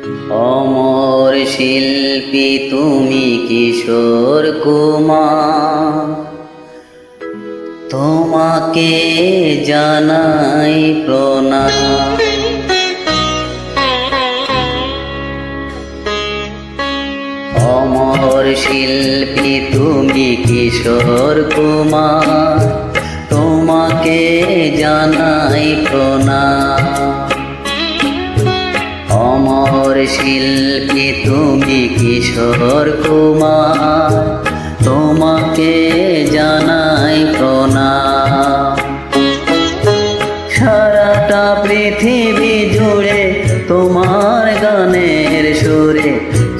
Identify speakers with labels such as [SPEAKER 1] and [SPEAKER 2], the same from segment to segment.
[SPEAKER 1] অমর শিল্পী তুমি কিশোর কুমার, তোমাকে জানাই প্রণাম। অমর শিল্পী তুমি কিশোর কুমার, তোমাকে জানাই প্রণাম। অমর শিল্পী তুমি কিশোর কুমার, তোমাকে জানাই প্রণাম। সারাটা পৃথিবী জুড়ে তোমার গানের সুরে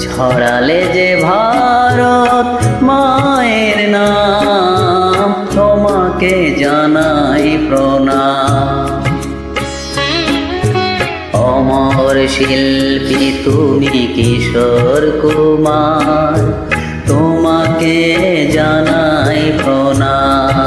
[SPEAKER 1] ছড়ালে যে ভারত মায়ের নাম, তোমাকে জানাই প্রণাম। অমর শিল্পী তুমি কিশোর কুমার, তোমাকে জানাই প্রণাম।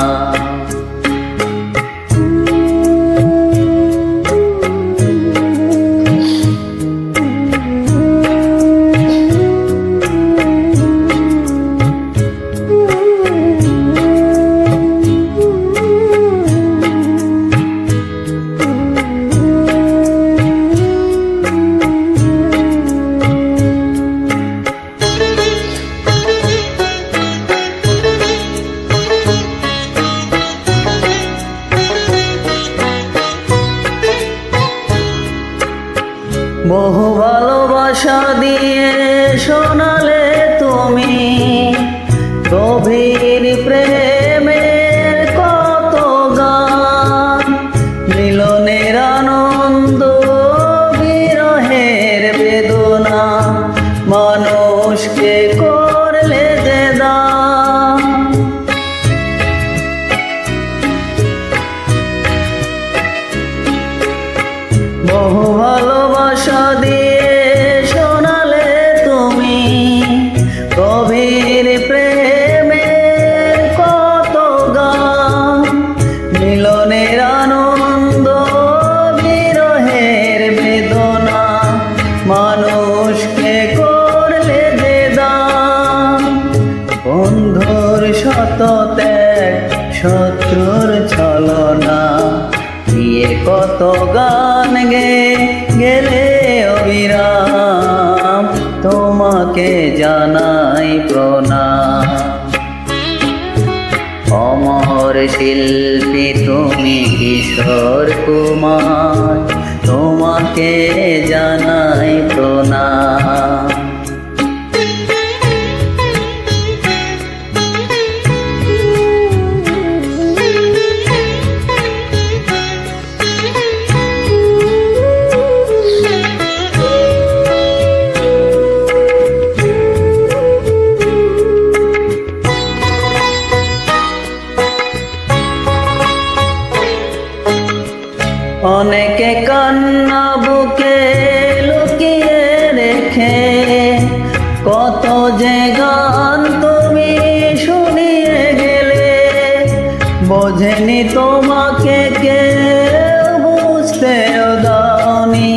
[SPEAKER 1] বহু ভালোবাসা দিয়ে শোনালে তুমি গভীর প্রেমের কত গান, মিলনের আনন্দ বিরহের বেদনা, মানুষকে করলে যে দান। বহু ভালোবাসা দিয়ে শোনালে তুমি গভীর প্রেমের কত গান, মিলনের আনন্দ বিরহের বেদনা, মানুষকে করলে যে দান। বন্ধুর শত ত্যাগ, শত্রুর ছলনা দিয়ে কত গান গেলে অবিরাম, তোমাকে জানাই প্রণাম। অমর শিল্পী তুমি কিশোর কুমার, তোমাকে জানাই প্রণাম। অনেকে কান্না বুকে লুকিয়ে রেখে কত যে গান তুমি শুনিয়ে গেলে, বোঝেনি তোমাকে কেউ, বুঝতেও দাওনি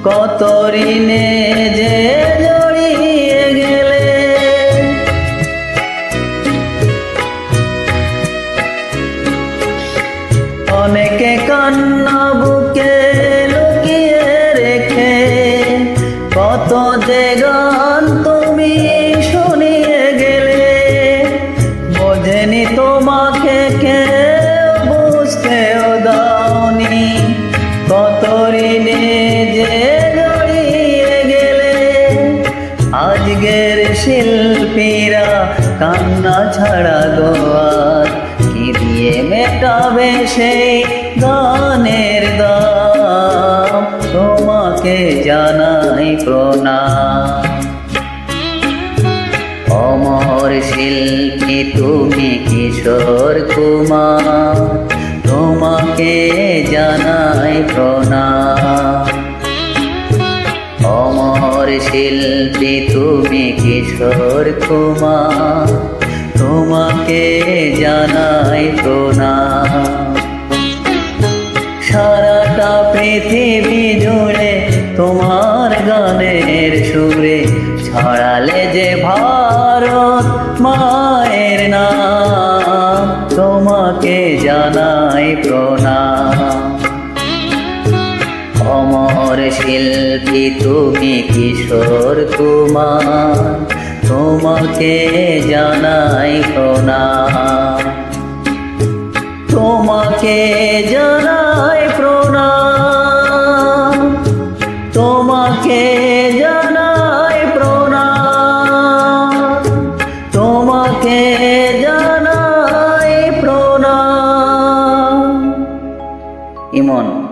[SPEAKER 1] কত ঋণে যে জড়িয়ে গেলে। অনেকে কান্না বুকে লুকিয়ে রেখে কত যে গান তুমি শুনিয়ে গেলে, বোঝেনি তোমাকে কেউ, বুঝতেও দাওনি কত ঋণে যে জড়িয়ে গেলে। আজকের শিল্পীরা কান্না ছাড়া গোয়ার কি দিয়ে মেটাবে সেই গানের দাম, তোমাকে জানাই প্রণাম। অমর শিল্পী তুমি কিশোর কুমার, তোমাকে জানাই প্রণাম। অমর শিল্পী তুমি কিশোর কুমার, তোমাকে জানাই প্রণাম। সারাটা পৃথিবী জুড়ে তোমার গানের সুরে ছড়ালে যে ভারত মায়ের নাম, তোমাকে জানাই প্রণাম। অমর শিল্পী তুমি কিশোর কুমার, তোমাকে জানাই প্রণাম। তোমাকে জানাই প্রণাম, তোমাকে জানাই প্রণাম, তোমাকে জানাই প্রণাম। ইমন।